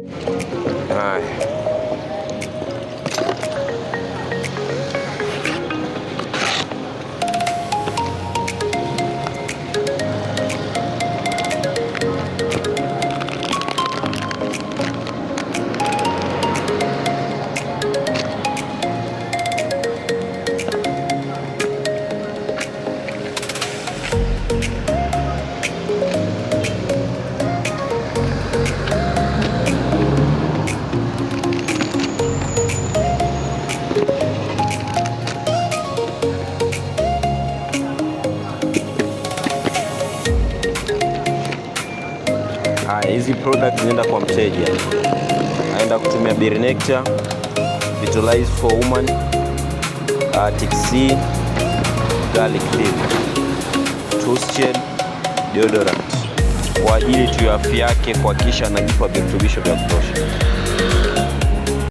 Haya. Hizi product zinaenda kwa mteja, anaenda kutumia Berry Nectar, Vitalize for Woman, TXC, Garlic Dip, Tooth Gel, Deodorant kwa ajili tu ya afya yake, kuhakikisha anajipa virutubisho vya kutosha.